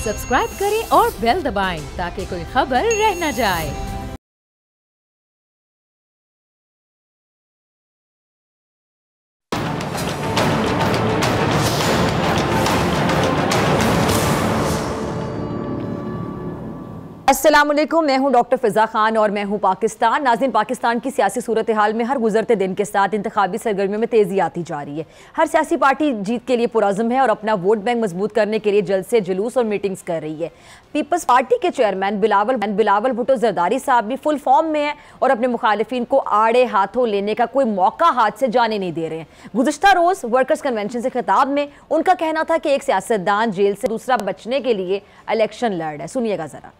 Subscribe करें और bell दबाएं ताकि कोई खबर रह न जाए। अस्सलामुअलैकुम, मैं हूं डॉक्टर फिजा खान और मैं हूं पाकिस्तान। नाज़रीन, पाकिस्तान की सियासी सूरत हाल में हर गुजरते दिन के साथ इंतखाबी सरगर्मियों में तेज़ी आती जा रही है। हर सियासी पार्टी जीत के लिए पुरज़्म है और अपना वोट बैंक मजबूत करने के लिए जलसे, जुलूस और मीटिंग्स कर रही है। पीपल्स पार्टी के चेयरमैन बिलावल भुट्टो जरदारी साहब भी फुल फॉर्म में हैं और अपने मुखालिफिन को आड़े हाथों लेने का कोई मौका हाथ से जाने नहीं दे रहे हैं। गुज़िश्ता रोज़ वर्कर्स कन्वेंशन से खिताब में उनका कहना था कि एक सियासतदान जेल से दूसरा बचने के लिए इलेक्शन लड़ रहा है। सुनिएगा ज़रा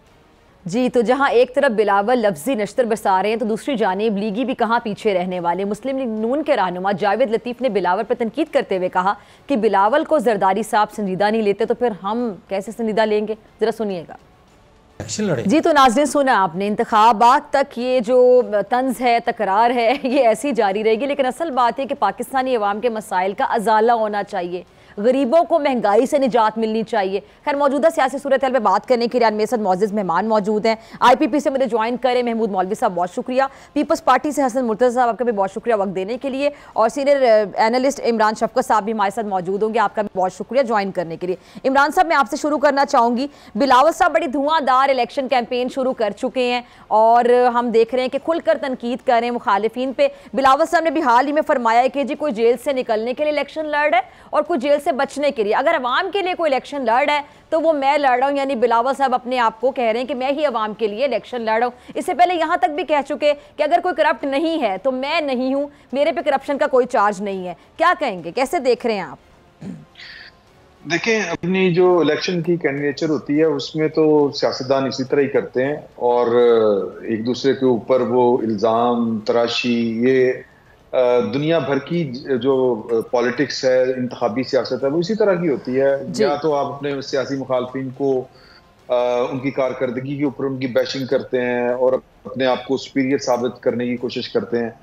जी। तो जहां एक तरफ बिलावल लफ्जी नश्तर बरसा रहे हैं तो दूसरी जानिब लीगी भी कहां पीछे रहने वाले। मुस्लिम लीग नून के रहनुमा जावेद लतीफ़ ने बिलावल पर तनकीद करते हुए कहा कि बिलावल को जरदारी साहब संजीदा नहीं लेते तो फिर हम कैसे संजीदा लेंगे। जरा सुनिएगा जी। तो नाज़रीन, सुना आपने, इंतखाबात तक ये जो तंज है, तकरार है, ये ऐसी जारी रहेगी। लेकिन असल बात है कि पाकिस्तानी अवाम के मसाइल का अजाला होना चाहिए, गरीबों को महंगाई से निजात मिलनी चाहिए। खैर, मौजूदा सियासी सूरत हाल में बात करने के लिए मेरे साथ मौजूद मेहमान मौजूद हैं। IPP से मुझे ज्वाइन करें महमूद मौलवी साहब, बहुत शुक्रिया। पीपल्स पार्टी से हसन मुर्तज़ा साहब, आपका भी बहुत शुक्रिया वक्त देने के लिए। और सीनियर एनालिस्ट इमरान शफकत साहब भी हमारे साथ मौजूद होंगे, आपका भी बहुत शुक्रिया ज्वाइन करने के लिए। इमरान साहब, मैं आपसे शुरू करना चाहूँगी। बिलावल साहब बड़ी धुआंधार इलेक्शन कैंपेन शुरू कर चुके हैं और हम देख रहे हैं कि खुलकर तनकीद कर रहे हैं मुखालिफिन पे। बिलावल साहब ने भी हाल ही में फरमाया है कि जी कोई जेल से निकलने के लिए इलेक्शन लड़ रहा है और कोई जेल से बचने के लिए। अगर अवाम के लिए कोई इलेक्शन लड़ रहा है तो वो मैं लड़ रहा हूँ, यानी बिलावल साहब अपने आप को कह रहे हैं कि मैं ही अवाम के लिए इलेक्शन लड़ रहा हूँ। इससे पहले यहाँ तक भी कह चुके कि अगर कोई करप्ट नहीं है तो मैं नहीं हूँ, मेरे पे करप्शन का कोई चार्ज नहीं है। क्या कहेंगे, कैसे देख रहे हैं आप? देखें, अपनी जो इलेक्शन की कैंडिडेचर होती है उसमें तो सियासतदान इसी तरह ही करते हैं और एक दूसरे के ऊपर वो इल्ज़ाम तराशी, ये दुनिया भर की जो पॉलिटिक्स है, इंतखाबी सियासत है, वो इसी तरह की होती है। या तो आप अपने सियासी मुखालफिन को उनकी कारकर्दगी के ऊपर उनकी बैशिंग करते हैं और अपने आप को सुपीरियर साबित करने की कोशिश करते हैं।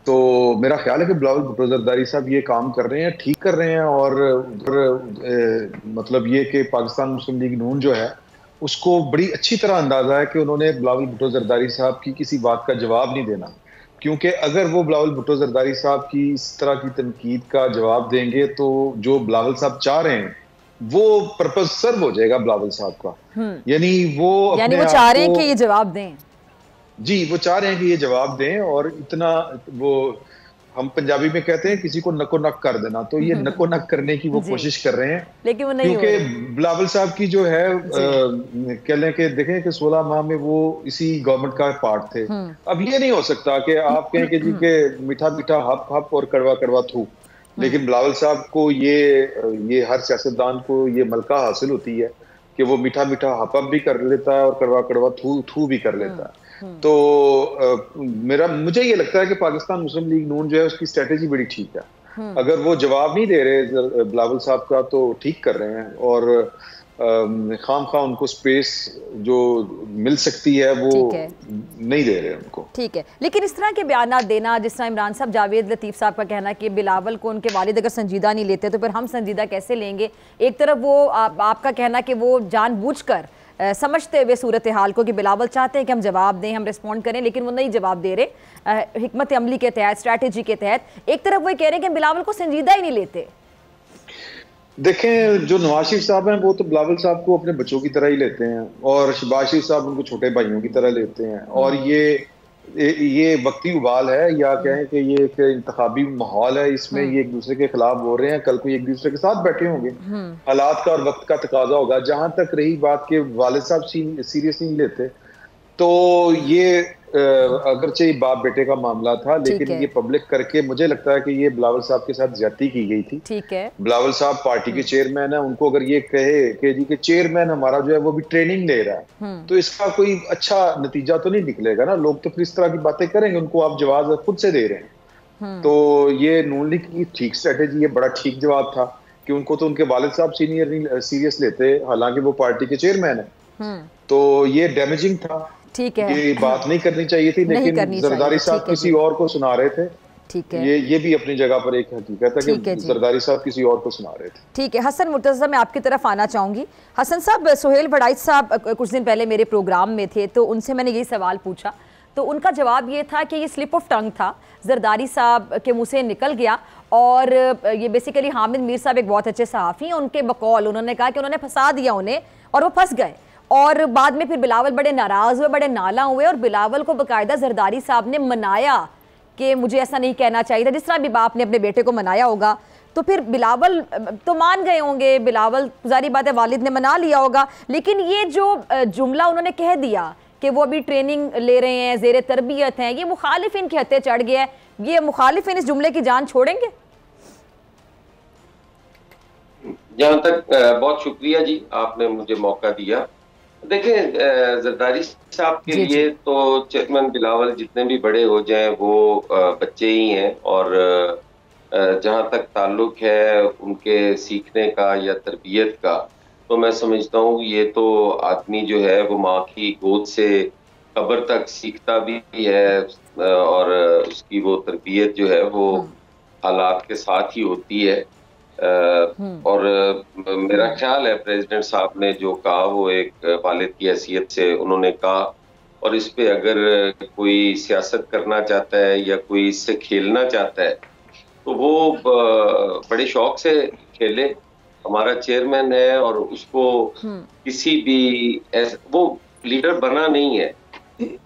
तो मेरा ख्याल है कि बिलावल भुट्टो जरदारी साहब ये काम कर रहे हैं, ठीक कर रहे हैं। और मतलब ये कि पाकिस्तान मुस्लिम लीग नून जो है उसको बड़ी अच्छी तरह अंदाजा है कि उन्होंने बिलावल भुट्टो जरदारी साहब की किसी बात का जवाब नहीं देना, क्योंकि अगर वो बिलावल भुट्टो जरदारी साहब की इस तरह की तनकीद का जवाब देंगे तो जो बिलावल साहब चाह रहे हैं वो पर्पस सर्व हो जाएगा बिलावल साहब का। यानी वो चाह रहे हैं कि ये जवाब दें। जी, वो चाह रहे हैं कि ये जवाब दें और इतना, वो हम पंजाबी में कहते हैं किसी को नको नक कर देना, तो ये नको नक करने की वो कोशिश कर रहे हैं। लेकिन वो नहीं, क्योंकि बिलावल साहब की जो है कह लें कि देखें कि 16 माह में वो इसी गवर्नमेंट का पार्ट थे। अब ये नहीं हो सकता कि आप कहें कि जी के मीठा मीठा हप हप और कड़वा कड़वा थू, लेकिन बिलावल साहब को ये हर सियासतदान को ये मलका हासिल होती है कि वो मीठा मीठा हप हप भी कर लेता है और कड़वा कड़वा थू थू भी कर लेता है। तो मुझे ये लगता है कि पाकिस्तान मुस्लिम लीग नून जो है उसकी स्ट्रेटेजी बड़ी ठीक है। अगर वो जवाब नहीं दे रहे बिलावल साहब का तो ठीक कर रहे हैं और खामखा उनको स्पेस जो मिल सकती है वो नहीं दे रहे उनको। ठीक है, लेकिन इस तरह के बयान देना, जिस तरह इमरान साहब, जावेद लतीफ़ साहब का कहना कि बिलावल को उनके वालिद अगर संजीदा नहीं लेते तो फिर हम संजीदा कैसे लेंगे। एक तरफ वो आपका कहना कि वो जानबूझकर समझते हुए सूरत हाल को कि बिलावल चाहते हैं कि हम जवाब दें, हम रिस्पॉन्ड करें, लेकिन वो नहीं जवाब दे रहे हिकमत अमली के तहत, स्ट्रैटेजी के तहत। एक तरफ वो कह रहे हैं कि बिलावल को संजीदा ही नहीं लेते। देखें, जो नवाज शरीफ साहब हैं वो तो बिलावल साहब को अपने बच्चों की तरह ही लेते हैं और शहबाज शरीफ साहब उनको छोटे भाइयों की तरह लेते हैं। और ये वक्ती उबाल है या कहें कि ये एक इंतखाबी माहौल है, इसमें ये एक दूसरे के खिलाफ बोल रहे हैं, कल को एक दूसरे के साथ बैठे होंगे। हालात का और वक्त का तकाजा होगा। जहां तक रही बात के वालिद साहब सीरियस नहीं लेते, तो ये अगरचे बाप बेटे का मामला था, लेकिन ये पब्लिक करके मुझे लगता है कि ये बिलावल साहब के साथ ज्यादती की गई थी। ठीक है, बिलावल साहब पार्टी के चेयरमैन है, उनको अगर ये कहे कि जी के चेयरमैन हमारा जो है वो भी ट्रेनिंग ले रहा है, तो इसका कोई अच्छा नतीजा तो नहीं निकलेगा ना। लोग तो फिर इस तरह की बातें करेंगे, उनको आप जवाब खुद से दे रहे हैं। तो ये नून लीग की ठीक स्ट्रेटेजी है, बड़ा ठीक जवाब था कि उनको तो उनके वालिद साहब सीरियस लेते, हालांकि वो पार्टी के चेयरमैन है। तो ये डैमेजिंग था। ठीक है, ये बात नहीं करनी चाहिए थी, लेकिन जरदारी साहब किसी और को सुना रहे थे। ठीक है, ये भी अपनी जगह पर एक हकीकत है कि जरदारी साहब किसी और को सुना रहे थे। ठीक है हसन मुर्तज़ा, मैं आपकी तरफ आना चाहूँगी। हसन साहब, सुहेल वड़ाइच साहब कुछ दिन पहले मेरे प्रोग्राम में थे, तो उनसे मैंने यही सवाल पूछा, तो उनका जवाब ये था कि ये स्लिप ऑफ टंग था, जरदारी साहब के मुँह से निकल गया। और ये बेसिकली हामिद मीर साहब एक बहुत अच्छे सहाफ़ी हैं, उनके बकौल उन्होंने कहा कि उन्होंने फंसा दिया उन्हें और वो फंस गए। और बाद में फिर बिलावल बड़े नाराज़ हुए, बड़े नाला हुए, और बिलावल को बाकायदा जरदारी साहब ने मनाया कि मुझे ऐसा नहीं कहना चाहिए था, जिस तरह भी बाप ने अपने बेटे को मनाया होगा। तो फिर बिलावल तो मान गए होंगे, बिलावल जारी बात है वालिद ने मना लिया होगा, लेकिन ये जो जुमला उन्होंने कह दिया कि वो अभी ट्रेनिंग ले रहे हैं, ज़ेरे तरबियत हैं, ये मुखालिफिन के हत्थे चढ़ गया है। ये मुखालिफिन इस जुमले की जान छोड़ेंगे? जहाँ तक बहुत शुक्रिया जी, आपने मुझे मौका दिया। देखें, जरदारी साहब के लिए तो चेयरमैन बिलावल जितने भी बड़े हो जाएं वो बच्चे ही हैं, और जहाँ तक ताल्लुक है उनके सीखने का या तरबियत का, तो मैं समझता हूँ ये तो आदमी जो है वो माँ की गोद से कब्र तक सीखता भी है, और उसकी वो तरबियत जो है वो हालात के साथ ही होती है। और मेरा ख्याल है प्रेसिडेंट साहब ने जो कहा वो एक वालिद की हैसियत से उन्होंने कहा, और इस पे अगर कोई सियासत करना चाहता है या कोई इससे खेलना चाहता है तो वो बड़े शौक से खेले। हमारा चेयरमैन है और उसको किसी भी वो लीडर बना नहीं है,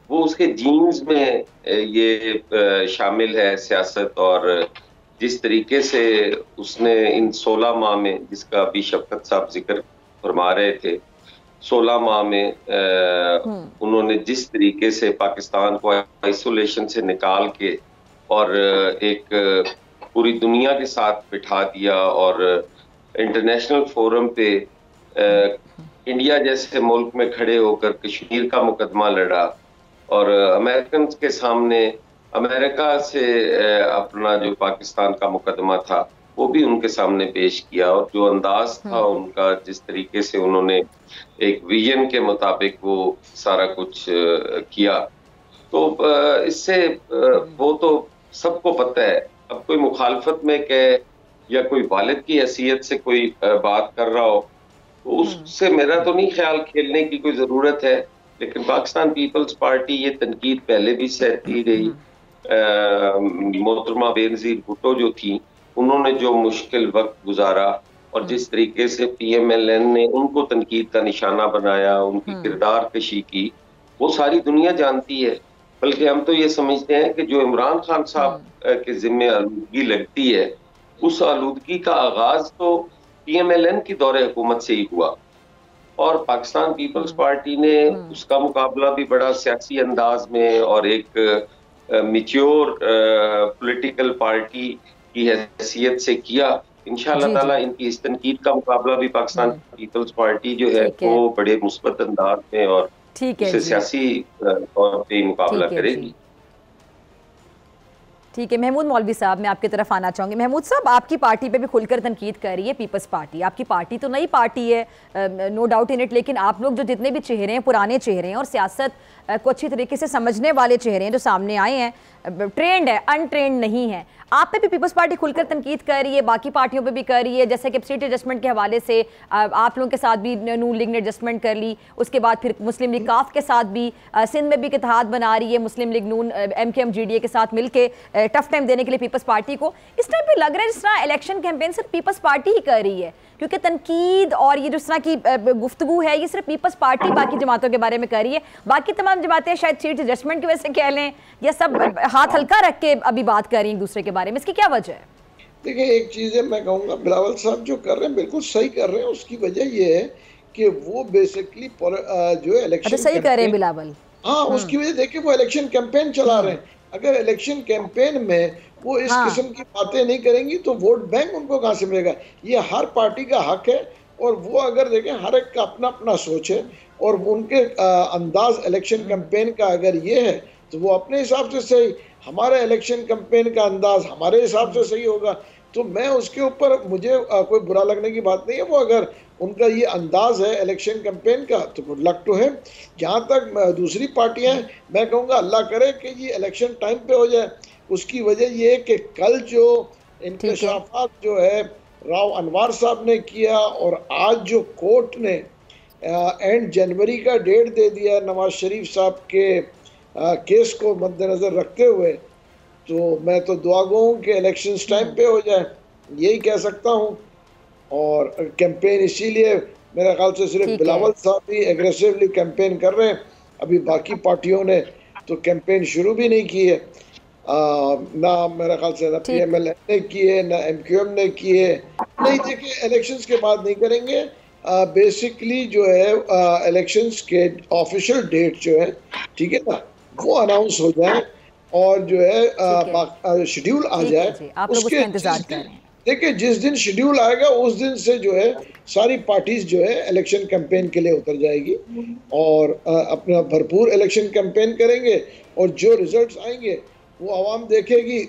वो उसके जीन्स में ये शामिल है सियासत। और जिस तरीके से उसने इन 16 माह में, जिसका अभी शफकत साहब जिक्र फरमा रहे थे, 16 माह में उन्होंने जिस तरीके से पाकिस्तान को आइसोलेशन से निकाल के और एक पूरी दुनिया के साथ बिठा दिया, और इंटरनेशनल फोरम पे इंडिया जैसे मुल्क में खड़े होकर कश्मीर का मुकदमा लड़ा, और अमेरिकन के सामने अमेरिका से अपना जो पाकिस्तान का मुकदमा था वो भी उनके सामने पेश किया, और जो अंदाज था उनका, जिस तरीके से उन्होंने एक विजन के मुताबिक वो सारा कुछ किया, तो इससे वो तो सबको पता है। अब कोई मुखालफत में कहे या कोई वालिद की हैसियत से कोई बात कर रहा हो, तो उससे मेरा तो नहीं ख्याल खेलने की कोई जरूरत है। लेकिन पाकिस्तान पीपल्स पार्टी ये तनकीद पहले भी सहती रही। मोहतरमा बेनजीर भुट्टो जो थी, उन्होंने जो मुश्किल वक्त गुजारा और जिस तरीके से PMLN ने उनको तनकीद का निशाना बनाया, उनकी किरदार कशी की, वो सारी दुनिया जानती है। बल्कि हम तो ये समझते हैं कि जो इमरान खान साहब के जिम्मे आलूदगी लगती है, उस आलूदगी का आगाज तो PMLN की दौरे हुकूमत से ही हुआ, और पाकिस्तान पीपल्स पार्टी ने उसका मुकाबला भी बड़ा सियासी अंदाज में और एक मैच्योर पॉलिटिकल पार्टी की हैसियत से किया। इंशाअल्लाह ताला इनकी इस तनकीद का मुकाबला भी पाकिस्तान पीपल्स पार्टी जो है वो बड़े मुस्बत अंदाज में और सियासी तौर पे मुकाबला करेगी। ठीक है महमूद मौलवी साहब, मैं आपकी तरफ आना चाहूँगी। महमूद साहब, आपकी पार्टी पे भी खुलकर तनकीद कर रही है पीपल्स पार्टी। आपकी पार्टी तो नई पार्टी है, नो डाउट इन इट, लेकिन आप लोग जो जितने भी चेहरे हैं, पुराने चेहरे हैं और सियासत को अच्छी तरीके से समझने वाले चेहरे हैं जो सामने आए हैं, ट्रेंड है, अनट्रेंड नहीं है। आप पे भी पीपल्स पार्टी खुलकर तनकीद कर रही है, बाकी पार्टियों पे भी कर रही है। जैसे कि सीट एडजस्टमेंट के हवाले से आप लोगों के साथ भी नून लीग ने एडजस्टमेंट कर ली, उसके बाद फिर मुस्लिम लीग काफ के साथ भी, सिंध में भी इत्तेहाद बना रही है मुस्लिम लीग नून MKM GDA के साथ मिलके टफ टाइम देने के लिए पीपल्स पार्टी को। इस टाइम पे लग रहा है जिस तरह इलेक्शन कैंपेन सिर्फ पीपल्स पार्टी ही कर रही है, क्योंकि तनकीद और ये जिस तरह की गुफ्तगू है ये सिर्फ पीपल्स पार्टी बाकी जमातों के बारे में कर रही है। बाकी तमाम जमातें शायद सीट एडजस्टमेंट की वजह से कह लें या सब हाथ हल्का रख के अभी बात कर रही हैं एक दूसरे के बारे में। इसकी क्या वजह है? देखिए, एक चीज़ है, मैं कहूँगा बिलावल साहब जो कर रहे हैं बिल्कुल सही कर रहे हैं। उसकी वजह ये है कि वो बेसिकली जो है इलेक्शन सही कर रहे हैं बिलावल। हाँ, उसकी वजह देखिए वो इलेक्शन कैंपेन चला रहे हैं। अगर इलेक्शन कैंपेन में वो इस किस्म की बातें नहीं करेंगी तो वोट बैंक उनको कहाँ से मिलेगा? ये हर पार्टी का हक है, और वो अगर देखें हर एक का अपना अपना सोच है, और उनके अंदाज इलेक्शन कैंपेन का अगर ये है तो वो अपने हिसाब से सही, हमारे इलेक्शन कैंपेन का अंदाज हमारे हिसाब से सही होगा। तो मैं उसके ऊपर मुझे कोई बुरा लगने की बात नहीं है। वो अगर उनका ये अंदाज है इलेक्शन कैंपेन का तो गुड लक टू है। जहाँ तक दूसरी पार्टियां, मैं कहूँगा अल्लाह करे कि ये इलेक्शन टाइम पे हो जाए। उसकी वजह ये है कि कल जो इंकशाफात जो है राव अनवार साहब ने किया और आज जो कोर्ट ने एंड जनवरी का डेट दे दिया नवाज शरीफ साहब के केस को मद्देनजर रखते हुए, तो मैं तो दुआ गो हूँ कि इलेक्शन टाइम पे हो जाए, यही कह सकता हूँ। और कैंपेन इसीलिए मेरे ख्याल से सिर्फ बिलावल साहब भी एग्रेसिवली कैंपेन कर रहे हैं, अभी बाकी पार्टियों ने तो कैंपेन शुरू भी नहीं की है, ना मेरे ख्याल से ना PML ने किए ना MQM ने किए, नहीं देखिए इलेक्शंस के बाद नहीं करेंगे। बेसिकली जो है इलेक्शंस के ऑफिशियल डेट जो है, ठीक है ना, वो अनाउंस हो जाए और जो है शेड्यूल आ जाए, उसके इंतजार करें। देखिए जिस दिन शेड्यूल आएगा उस दिन से जो है सारी पार्टीज जो है इलेक्शन कैंपेन के लिए उतर जाएगी और अपना भरपूर इलेक्शन कैंपेन करेंगे और जो रिजल्ट्स आएंगे वो आवाम देखेगी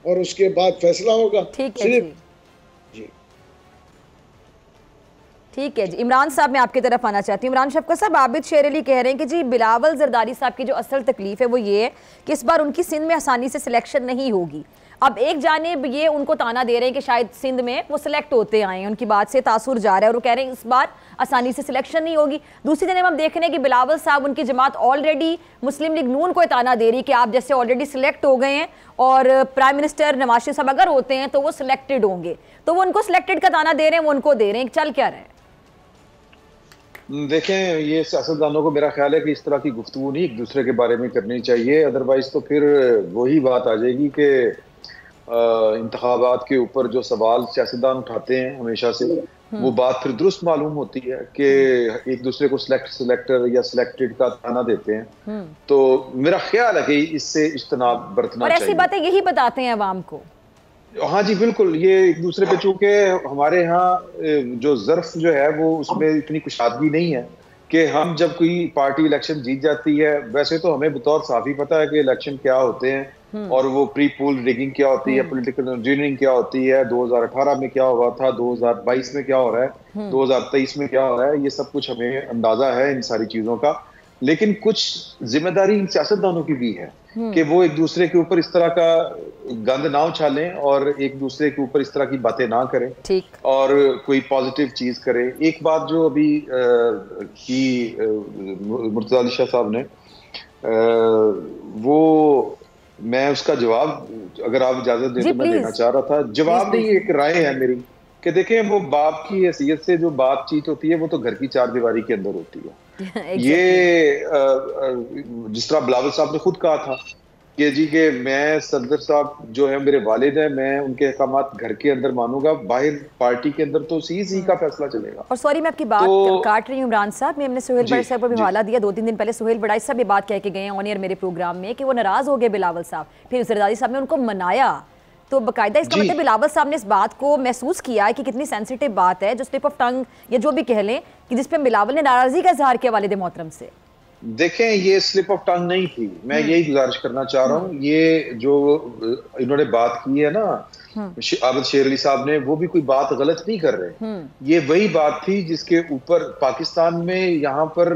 और उसके बाद फैसला होगा। ठीक है जी, ठीक है जी। इमरान साहब मैं आपकी तरफ आना चाहती हूँ। इमरान शफकत साहब, आबिद शेर अली कह रहे हैं कि जी बिलावल जरदारी साहब की जो असल तकलीफ है वो ये है कि इस बार उनकी सिंध में आसानी से सिलेक्शन नहीं होगी। अब एक जानिब ये उनको ताना दे रहे हैं कि शायद सिंध में वो सिलेक्ट होते आए हैं, उनकी बात से तासुर जा रहा है और वो कह रहे हैं इस बार आसानी से सिलेक्शन नहीं होगी। दूसरी जानिब हम देख रहे हैं कि बिलावल साहब, उनकी जमात ऑलरेडी मुस्लिम लीग नून को ताना दे रही है कि आप जैसे ऑलरेडी सिलेक्ट हो गए हैं और प्राइम मिनिस्टर नवाज शरीफ साहब अगर होते हैं तो वो सिलेक्टेड होंगे, तो वो उनको सिलेक्टेड का ताना दे रहे हैं, वो उनको दे रहे हैं। चल क्या रहे हैं? देखें, ये सियासतदानों को मेरा ख्याल है कि इस तरह की गुफ्तगू नहीं एक दूसरे के बारे में करनी चाहिए, अदरवाइज तो फिर वही बात आ जाएगी कि इंतखाबात के ऊपर जो सवाल सियासतदान उठाते हैं हमेशा से, वो बात फिर दुरुस्त मालूम होती है कि एक दूसरे को सिलेक्टर या सिलेक्टेड का ताना देते हैं। तो मेरा ख्याल है कि इससे इज्तनाब बरतना और चाहिए। ऐसी बातें यही बताते हैं अवाम को। हाँ जी बिल्कुल, ये एक दूसरे पे, चूंकि हमारे यहाँ जो ज़र्फ जो है वो उसमें इतनी कुशादगी नहीं है कि हम जब कोई पार्टी इलेक्शन जीत जाती है, वैसे तो हमें बतौर साफी पता है कि इलेक्शन क्या होते हैं और वो प्री पोल रिगिंग क्या होती है, पॉलिटिकल इंजीनियरिंग क्या होती है, 2018 में क्या हुआ था, 2022 में क्या हो रहा है, 2023 में क्या हो रहा है, ये सब कुछ हमें अंदाजा है इन सारी चीजों का। लेकिन कुछ जिम्मेदारी इन सियासतदानों की भी है कि वो एक दूसरे के ऊपर इस तरह का गंद ना उछालें और एक दूसरे के ऊपर इस तरह की बातें ना करें और कोई पॉजिटिव चीज करें। एक बात जो अभी की मुर्तजा अली शाह साहब ने, वो मैं उसका जवाब अगर आप इजाजत दें तो मैं देना चाह रहा था। जवाब नहीं, एक राय है मेरी कि देखें, वो बाप की हैसियत से जो बातचीत होती है वो तो घर की चार दीवारी के अंदर होती है। ये जिस तरह बिलावल साहब ने खुद कहा था कि जी के मैं सदर साहब जो है मेरे वालिद हैं, मैं उनके अहकामात घर के अंदर मानूंगा, बाहर पार्टी के अंदर तो सी का फैसला चलेगा। और सॉरी मैं आपकी बात काट रही हूँ इमरान साहब, हमने सुहेल बड़ाई साहब को भी हवाला दिया 2-3 दिन पहले। सुहेल बड़ाई साहब ये बात कह के गए हैं ऑन एयर मेरे प्रोग्राम में कि वो नाराज हो गए बिलावल साहब, फिर जरदारी साहब ने उनको मनाया। तो बाकायदा इसका मतलब बिलावल साहब ने इस बात को महसूस किया है कि कितनी सेंसिटिव बात है, जो स्लिप ऑफ टंग या जो भी कह लें, कि जिस पे बिलावल ने नाराजगी का इजहार किया वालिद मोहतरम से। देखें, ये स्लिप ऑफ टंग नहीं थी, मैं यही गुजारिश करना चाह रहा हूँ। ये जो इन्होंने बात की है ना आबिद शेर अली साहब ने, वो भी कोई बात गलत नहीं कर रहे। ये वही बात थी जिसके ऊपर पाकिस्तान में यहाँ पर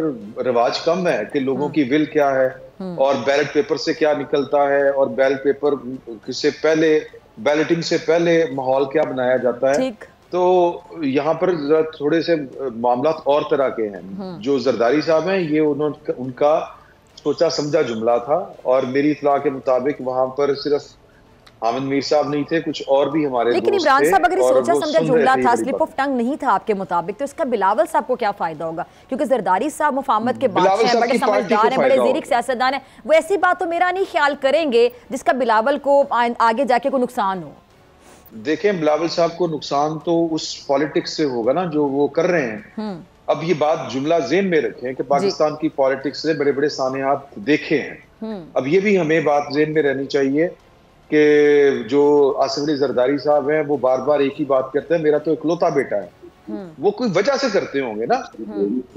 रिवाज कम है कि लोगों की विल क्या है और बैलेट पेपर से क्या निकलता है और बैलेट पेपर से पहले, बैलेटिंग से पहले माहौल क्या बनाया जाता है। तो यहाँ पर थोड़े से मामला और तरह के हैं। जो जरदारी साहब हैं, ये उनका सोचा समझा जुमला था और मेरी इत्तला के मुताबिक वहां पर सिर्फ हामिद मीर साहब नहीं थे, कुछ और भी हमारे लेकिन इमरान साहब अगर सोचा समझा जुमला था, स्लिप ऑफ टंग नहीं था आपके मुताबिक, तो इसका बिलावल साहब को क्या फायदा होगा? क्योंकि जरदारी साहब मुफाहमत के बादशाह हैं, बड़े समझदार हैं, बड़े ज़ीरिक सियासतदान हैं, वो ऐसी बात तो मेरा नहीं ख्याल करेंगे जिसका बिलावल को आगे जाके कोई नुकसान हो। देखें, बिलावल साहब को नुकसान तो उस पॉलिटिक्स से होगा ना जो वो कर रहे हैं। अब ये बात जुमला ज़ेहन में रखें कि पाकिस्तान की पॉलिटिक्स से बड़े बड़े सानेहात देखे हैं। अब ये भी हमें बात ज़ेहन में रहनी चाहिए कि जो आसिफ अली जरदारी साहब हैं, वो बार बार एक ही बात करते हैं, मेरा तो इकलौता बेटा है। वो कोई वजह से करते होंगे ना।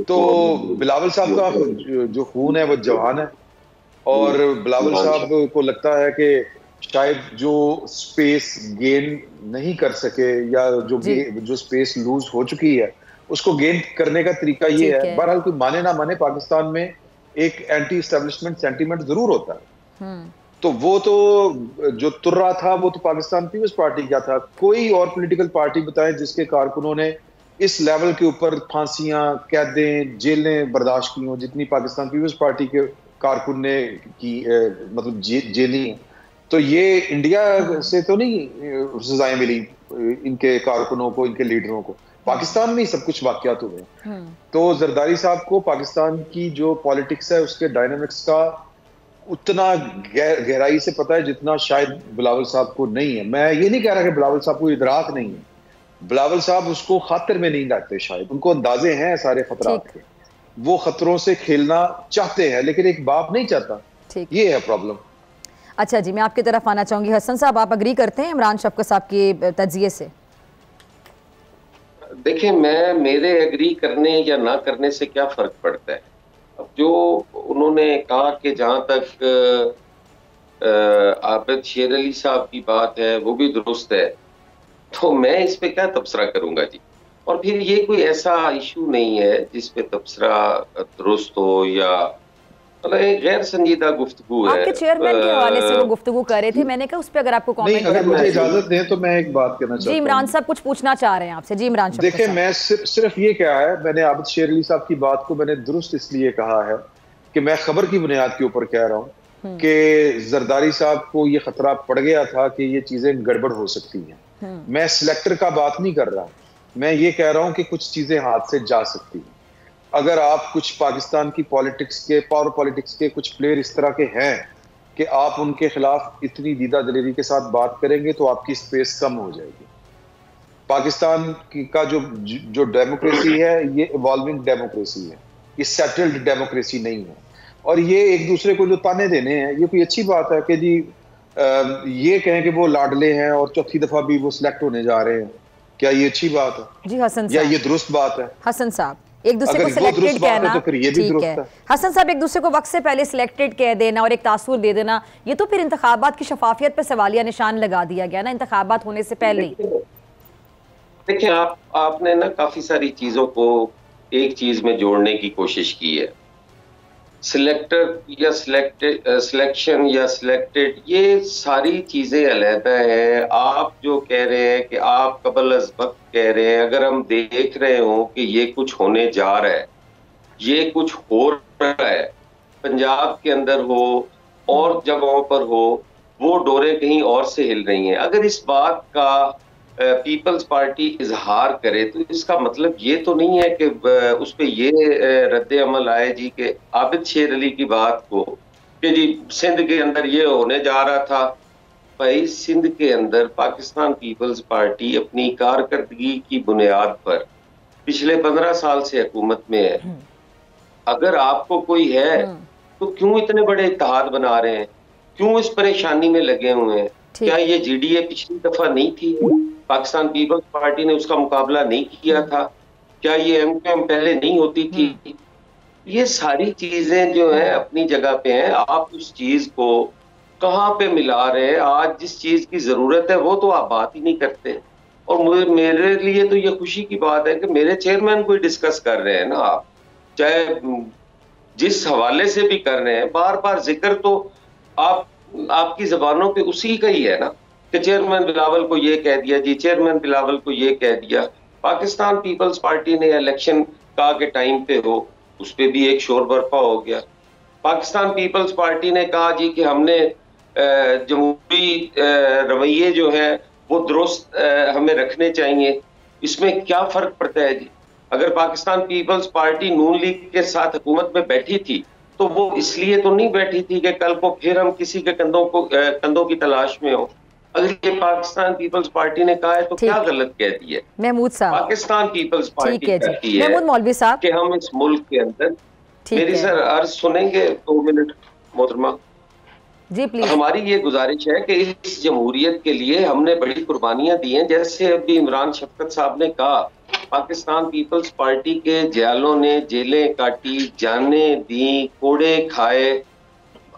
तो बिलावल साहब का जो खून है वो जवान है और बिलावल साहब को लगता है कि शायद जो स्पेस गेन नहीं कर सके या जो स्पेस लूज हो चुकी है उसको गेन करने का तरीका ये है। बहरहाल कोई माने ना माने, पाकिस्तान में एक एंटी एस्टेब्लिशमेंट सेंटीमेंट जरूर होता है। तो वो तो जो तुर रहा था वो तो पाकिस्तान पीपल्स पार्टी का था। कोई और पॉलिटिकल पार्टी बताएं जिसके कारकुनों ने इस लेवल के ऊपर फांसियां, कैदें, जेलें बर्दाश्त की हों जितनी पाकिस्तान पीपल्स पार्टी के कारकुन ने की, मतलब जेली। तो ये इंडिया से तो नहीं सजाएं मिली इनके कारकुनों को, इनके लीडरों को, पाकिस्तान में ही सब कुछ वाकयात हुए। तो जरदारी साहब को पाकिस्तान की जो पॉलिटिक्स है उसके डायनामिक्स का उतना गहराई से पता है जितना शायद बिलावल साहब को नहीं है। मैं ये नहीं कह रहा कि बिलावल साहब को इदराक नहीं है, बिलावल साहब उसको खातिर में नहीं लाते, शायद उनको अंदाजे हैं सारे खतरात के, वो खतरों से खेलना चाहते हैं लेकिन एक बाप नहीं चाहता, ये है प्रॉब्लम। अच्छा जी, मैं आपकी तरफ आना चाहूंगी। हसन साहब, आप अग्री करते हैं इमरान शफकत साहब के तज्जिए से? देखिए, मेरे एग्री करने या ना करने से क्या फर्क पड़ता है। अब जो उन्होंने कहा कि जहां तक आबिद शेर अली साहब की बात है वो भी दुरुस्त है, तो मैं इस पे क्या तबसरा करूंगा जी। और फिर ये कोई ऐसा इशू नहीं है जिस पे तबसरा दुरुस्त हो या मतलब एक गैर संजीदा गुफ्तगू है। आपके चेयरमैन के हवाले से वो गुफ्तगू कर रहे थे, मैंने कहा उस पर अगर आपको कमेंट अगर मुझे इजाजत दें तो मैं एक बात कहना चाहता हूं। जी इमरान साहब कुछ पूछना चाह रहे हैं आपसे। जी इमरान, देखिए मैं सिर्फ ये क्या है, मैंने आबिद शेर अली साहब की बात को मैंने दुरुस्त इसलिए कहा है कि मैं खबर की बुनियाद के ऊपर कह रहा हूँ कि जरदारी साहब को ये खतरा पड़ गया था कि ये चीजें गड़बड़ हो सकती हैं। मैं सिलेक्टर का बात नहीं कर रहा, मैं ये कह रहा हूं कि कुछ चीजें हाथ से जा सकती हैं। अगर आप कुछ पाकिस्तान की पॉलिटिक्स के, पावर पॉलिटिक्स के कुछ प्लेयर इस तरह के हैं कि आप उनके खिलाफ इतनी दीदा दलेरी के साथ बात करेंगे तो आपकी स्पेस कम हो जाएगी। पाकिस्तान का जो डेमोक्रेसी है ये इवॉल्विंग डेमोक्रेसी है, ये सेटल्ड डेमोक्रेसी नहीं है। और ये एक दूसरे को जो ताने देने हैं ये कोई अच्छी बात है कि जी ये कहें कि वो लाडले हैं और चौथी दफा भी वो सिलेक्ट होने जा रहे हैं, क्या ये अच्छी बात है? जी हसन साहब, या ये दुरुस्त बात है? हसन साहब, एक दूसरे को सिलेक्टेड कहना, तो फिर ये भी दुरुस्त है। हसन साहब, एक दूसरे को वक्त से पहले सिलेक्टेड कह देना और एक तासुर दे देना, ये तो फिर इंतखाबात की शफाफियत पर सवालिया निशान लगा दिया गया ना, इंतखाबात होने से पहले ही। देखिए, आपने ना काफी सारी चीजों को एक चीज में जोड़ने की कोशिश की है। सिलेक्टर या सिलेक्शन या सिलेक्टेड, ये सारी चीजें अलहदा है। आप जो कह रहे हैं कि आप कबल अज़ वक्त कह रहे हैं, अगर हम देख रहे हो कि ये कुछ होने जा रहा है, ये कुछ हो रहा है, पंजाब के अंदर हो और जगहों पर हो, वो डोरें कहीं और से हिल रही हैं, अगर इस बात का पीपल्स पार्टी इजहार करे तो इसका मतलब ये तो नहीं है कि उस पर ये रद्द अमल आए जी कि आबिद शेर अली की बात को कि जी सिंध के अंदर ये होने जा रहा था। भाई, सिंध के अंदर पाकिस्तान पीपल्स पार्टी अपनी कारकर्दगी की बुनियाद पर पिछले 15 साल से हुकूमत में है। अगर आपको कोई है तो क्यों इतने बड़े इत्तेहाद बना रहे हैं, क्यों इस परेशानी में लगे हुए हैं? क्या ये जीडीए पिछली दफा नहीं थी? पाकिस्तान पीपल्स पार्टी ने उसका मुकाबला नहीं किया था? क्या ये एमक्यूएम पहले नहीं होती थी? ये सारी चीजें जो है अपनी जगह पे हैं। आप उस चीज को कहां पे मिला रहे हैं? आज जिस चीज की जरूरत है वो तो आप बात ही नहीं करते। और मेरे लिए तो ये खुशी की बात है कि मेरे चेयरमैन को डिस्कस कर रहे हैं ना आप, चाहे जिस हवाले से भी कर रहे हैं, बार बार जिक्र तो आपकी जबानों पे उसी का ही है ना कि चेयरमैन बिलावल को ये कह दिया जी, चेयरमैन बिलावल को ये कह दिया। पाकिस्तान पीपल्स पार्टी ने इलेक्शन का के टाइम पे हो, उस पे भी एक शोर बर्पा हो गया। पाकिस्तान पीपल्स पार्टी ने कहा जी कि हमने जमहूरी रवैये जो है वो दुरुस्त हमें रखने चाहिए। इसमें क्या फर्क पड़ता है जी? अगर पाकिस्तान पीपल्स पार्टी नून लीग के साथ हुकूमत में बैठी थी तो वो इसलिए तो नहीं बैठी थी कि कल को फिर हम किसी के कंधों की तलाश में हो। अगर ये पाकिस्तान पीपल्स पार्टी ने कहा है तो क्या गलत कह दी है? महमूद साहब, पाकिस्तान पीपल्स पार्टी कहती है महमूद मौलवी साहब कि हम इस मुल्क के अंदर, मेरी सर अर्ज सुनेंगे 2 मिनट मोहतरमा जी प्लीज। हमारी ये गुजारिश है कि इस जमहूरियत के लिए हमने बड़ी कुर्बानियां दी हैं। जैसे अभी इमरान शफकत साहब ने कहा, पाकिस्तान पीपल्स पार्टी के जयालों ने जेलें काटी, जानें दी, कोड़े खाए,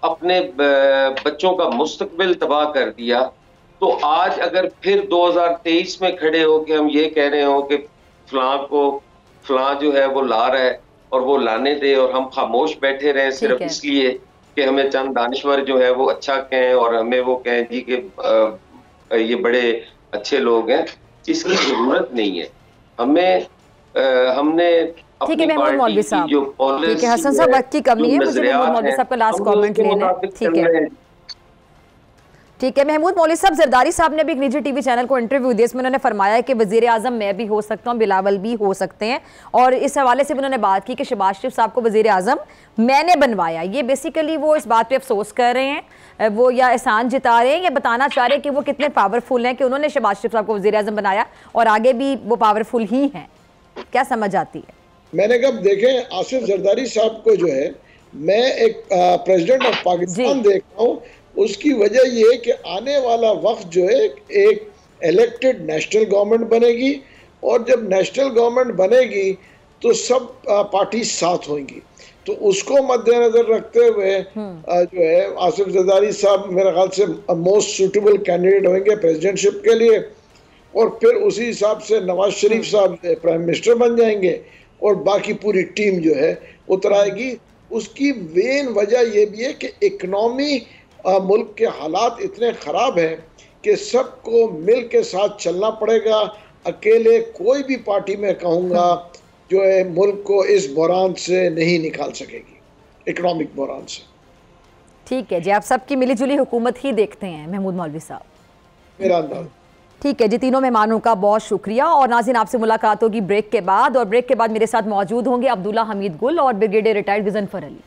अपने बच्चों का मुस्तकबिल तबाह कर दिया। तो आज अगर फिर 2023 में खड़े हो कि हम ये कह रहे हो कि फलां जो है वो ला रहा है और वो लाने दे और हम खामोश बैठे रहे सिर्फ इसलिए कि हमें चंद दानिश्वर जो है वो अच्छा कहें और हमें वो कहें जी कि ये बड़े अच्छे लोग हैं, इसकी जरूरत नहीं है। हमें हमने ठीक है महमूद मौलवी साहब, ठीक है हसन साहब, वक्त की कमी है, मुझे महमूद मौलवी साहब का लास्ट कमेंट लेना है। ठीक है, ठीक है महमूद मौलवी साहब, जरदारी साहब ने भी एक निजी टीवी चैनल को इंटरव्यू दिया, इसमें उन्होंने फरमाया कि वजीर आजम मैं भी हो सकता हूँ, बिलावल भी हो सकते हैं, और इस हवाले से भी उन्होंने बात की कि शहबाज शरीफ साहब को वजीर आजम मैंने बनवाया। ये बेसिकली वो इस बात पे अफसोस कर रहे हैं, वो या एहसान जता रहे हैं, या बताना चाह रहे हैं कि वो कितने पावरफुल हैं कि उन्होंने शहबाज शरीफ साहब को वजीर आजम बनाया और आगे भी वो पावरफुल ही हैं। क्या समझ आती है? मैंने कब देखें आसिफ जरदारी साहब को जो है, मैं एक प्रेसिडेंट ऑफ पाकिस्तान देख रहा हूँ, उसकी वजह ये है कि आने वाला वक्त जो है एक इलेक्टेड नेशनल गवर्नमेंट बनेगी, और जब नेशनल गवर्नमेंट बनेगी तो सब पार्टी साथ होंगी। तो उसको मद्देनजर रखते हुए जो है आसिफ जरदारी साहब मेरे ख्याल से मोस्ट सूटेबल कैंडिडेट होंगे प्रेसिडेंटशिप के लिए, और फिर उसी हिसाब से नवाज शरीफ साहब प्राइम मिनिस्टर बन जाएंगे और बाकी पूरी टीम जो है उतर आएगी। उसकी मेन वजह यह भी है कि इकनॉमी मुल्क के हालात इतने ख़राब हैं कि सबको मिल के साथ चलना पड़ेगा। अकेले कोई भी पार्टी में कहूँगा जो है मुल्क को इस बहरान से नहीं निकाल सकेगी, इकनॉमिक बहरान से। ठीक है जी, आप सबकी मिली जुली हुकूमत ही देखते हैं महमूद मौलवी साहब, मेरा अंदाज़। ठीक है जी, तीनों मेहमानों का बहुत शुक्रिया। और नाज़रीन, आपसे मुलाकात होगी ब्रेक के बाद, और ब्रेक के बाद मेरे साथ मौजूद होंगे अब्दुल्ला हमीद गुल और ब्रिगेडियर रिटायर्ड गजनफर अली।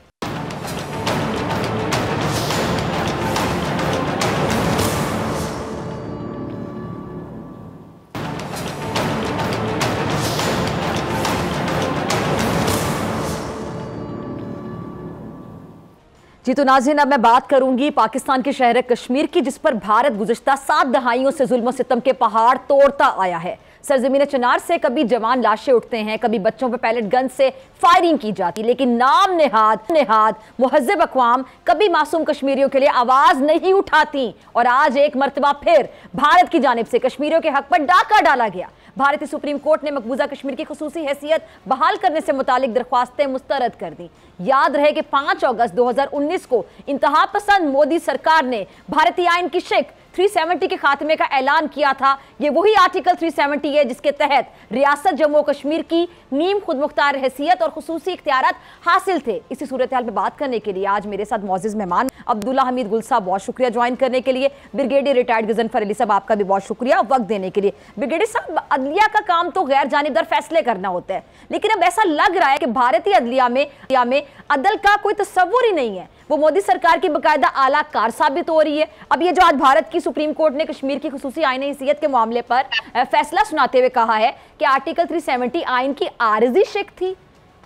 जी तो नाज़रीन, अब मैं बात करूंगी पाकिस्तान के शहर कश्मीर की, जिस पर भारत गुज़श्ता 7 दहाइयों से जुल्म सितम के पहाड़ तोड़ता आया है। सरजमीन चिनार से कभी जवान लाशें उठते हैं, कभी बच्चों पर पैलेट गन से फायरिंग की जाती, लेकिन नाम नेहाद मुहज़्ज़ब अक़वाम कभी मासूम कश्मीरियों के लिए आवाज़ नहीं उठाती। और आज एक मरतबा फिर भारत की जानिब से कश्मीरियों के हक पर डाका डाला गया। भारतीय सुप्रीम कोर्ट ने मकबूजा कश्मीर की खुसूसी हैसियत बहाल करने से मुतालिक दरख्वास्तें मुस्तरद कर दी। याद रहे कि 5 अगस्त 2019 को इंतहा पसंद मोदी सरकार ने भारतीय आइन की शिक 370 के खात्मे का ऐलान किया था। ये वही आर्टिकल 370 है जिसके तहत रियासत जम्मू कश्मीर की नीम खुद मुख्तार हैसियत और खुसूसी इख्तियारात हासिल थे। इसी सूरत हाल पर बात करने के लिए आज मेरे साथ मौजूद मेहमान अब्दुल्ला हमीद गुल साहब, बहुत शुक्रिया ज्वाइन करने के लिए। ब्रिगेडियर रिटायर्ड गजनफर अली साहब, आपका भी बहुत शुक्रिया वक्त देने के लिए। ब्रिगेडियर साहब, अदलिया का काम तो गैर जानिबदार फैसले करना होता है, लेकिन अब ऐसा लग रहा है कि भारतीय अदलिया में अदल का कोई तस्वुर ही नहीं है, वो मोदी सरकार की बाकायदा आला कार साबित हो रही है। अब ये जो आज भारत की सुप्रीम कोर्ट ने कश्मीर की खुसूसी आईनी हैसियत के मामले पर फैसला सुनाते हुए कहा है कि आर्टिकल 370 आइन की आरजी शिक थी,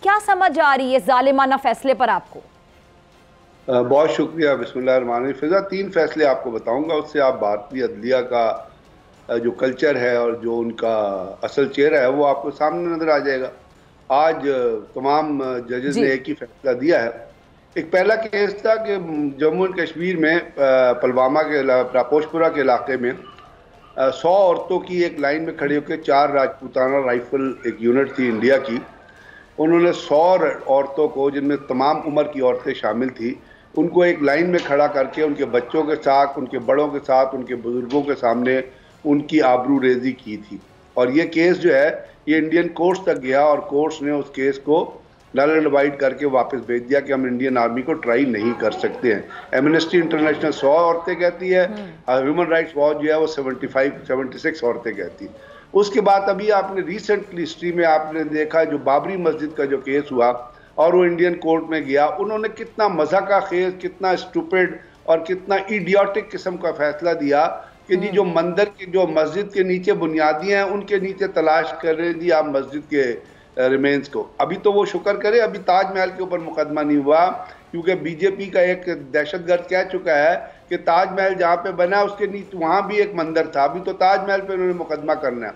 क्या समझ आ रही है जालिमाना फैसले पर आपको? बहुत शुक्रिया। बिस्मिल्लाहिर्रहमानिर्रहीम। फिजा 3 फैसले आपको बताऊंगा, उससे आप भारतीय अदलिया का जो कल्चर है और जो उनका असल चेहरा है वो आपको सामने नजर आ जाएगा। आज तमाम जजेस ने एक ही फैसला दिया है। एक पहला केस था कि जम्मू एंड कश्मीर में पुलवामा के रापोशपुरा के इलाके में 100 औरतों की एक लाइन में खड़ी होकर 4 राजपूताना राइफल एक यूनिट थी इंडिया की, उन्होंने 100 औरतों को, जिनमें तमाम उम्र की औरतें शामिल थी, उनको एक लाइन में खड़ा करके उनके बच्चों के साथ, उनके बड़ों के साथ, उनके बुजुर्गों के सामने उनकी आबरू रेजी की थी। और ये केस जो है ये इंडियन कोर्ट्स तक गया और कोर्ट्स ने उस केस को नल एंड वाइड करके वापस भेज दिया कि हम इंडियन आर्मी को ट्राई नहीं कर सकते हैं। एमनेस्टी इंटरनेशनल 100 औरतें कहती है, ह्यूमन राइट्स वॉच जो है वो 76 औरतें कहती है। उसके बाद अभी आपने रिसेंटली हिस्ट्री में आपने देखा जो बाबरी मस्जिद का जो केस हुआ और वो इंडियन कोर्ट में गया, उन्होंने कितना मज़ा का खेल, कितना स्टूपिड और कितना इडियोटिक किस्म का फैसला दिया कि जी जो मंदिर की जो मस्जिद के नीचे बुनियादियाँ हैं उनके नीचे तलाश करें जी आप मस्जिद के रिमेन्स को। अभी तो वो शुक्र करे अभी ताजमहल के ऊपर मुकदमा नहीं हुआ, क्योंकि बीजेपी का एक दहशतगर्द कह चुका है कि ताजमहल जहाँ पे बना उसके नीचे वहाँ भी एक मंदिर था, अभी तो ताजमहल पे उन्होंने मुकदमा करना है।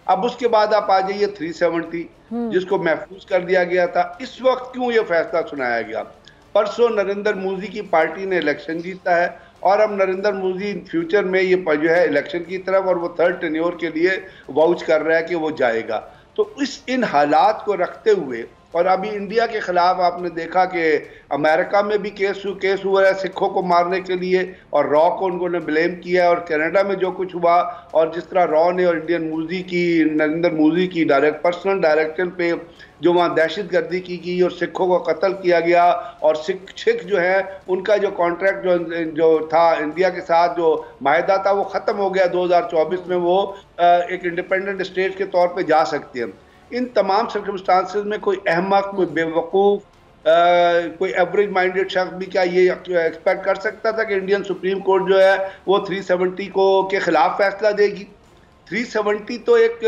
अब उसके बाद आप आ जाइए 370 जिसको महफूज कर दिया गया था। इस वक्त क्यों ये फैसला सुनाया गया? परसों नरेंद्र मोदी की पार्टी ने इलेक्शन जीता है और अब नरेंद्र मोदी फ्यूचर में ये जो है इलेक्शन की तरफ और वो 3rd टेन्योर के लिए वाउच कर रहा है कि वो जाएगा। तो इन हालात को रखते हुए और अभी इंडिया के खिलाफ आपने देखा कि अमेरिका में भी केस हुआ है सिखों को मारने के लिए, और रॉ को उन्होंने ब्लेम किया, और कनाडा में जो कुछ हुआ, और जिस तरह रॉ ने और नरेंद्र मोदी की पर्सनल डायरेक्शन पे जो वहाँ दहशतगर्दी की गई और सिखों को कत्ल किया गया, और सिख जो है उनका जो कॉन्ट्रैक्ट जो था इंडिया के साथ, जो माहिदा था, वो ख़त्म हो गया 2024 में, वो एक इंडिपेंडेंट स्टेट के तौर पे जा सकती है। इन तमाम सर्कमस्टांसेस में कोई अहमक, कोई बेवकूफ़, कोई एवरेज माइंडेड शख्स भी क्या ये एक्सपेक्ट कर सकता था कि इंडियन सुप्रीम कोर्ट जो है वो 370 के खिलाफ फैसला देगी? 370 तो एक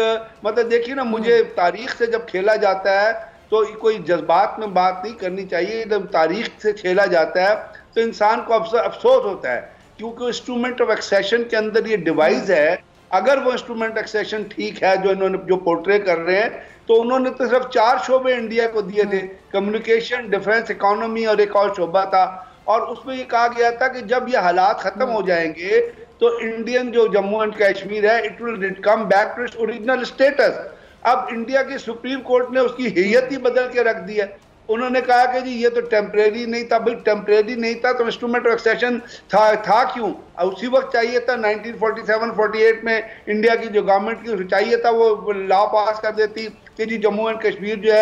मतलब देखिए ना, मुझे तारीख से जब खेला जाता है तो कोई जज्बात में बात नहीं करनी चाहिए। जब तारीख से खेला जाता है तो इंसान को अफसोस होता है, क्योंकि इंस्ट्रूमेंट ऑफ एक्सेशन के अंदर ये डिवाइस है। अगर वो इंस्ट्रूमेंट एक्सेशन ठीक है जो इन्होंने जो पोर्ट्रे कर रहे हैं, तो उन्होंने तो सिर्फ 4 शोबे इंडिया को दिए थे, कम्युनिकेशन, डिफेंस, इकोनॉमी और एक और शोबा था, और उसमें ये कहा गया था कि जब ये हालात खत्म हो जाएंगे तो इंडियन जो जम्मू एंड कश्मीर है, it will come back to its original status. अब इंडिया की सुप्रीम कोर्ट ने उसकी हैयत ही बदल के रख दी है। उन्होंने कहा कि जी ये तो टेम्परेरी नहीं था। भाई टेम्परेरी नहीं था तो इंस्ट्रूमेंट ऑफ एक्सेशन था क्यों? उसी वक्त चाहिए था 1947-48 में इंडिया की जो गवर्नमेंट की चाहिए था वो लॉ पास कर देती कि जी जम्मू एंड कश्मीर जो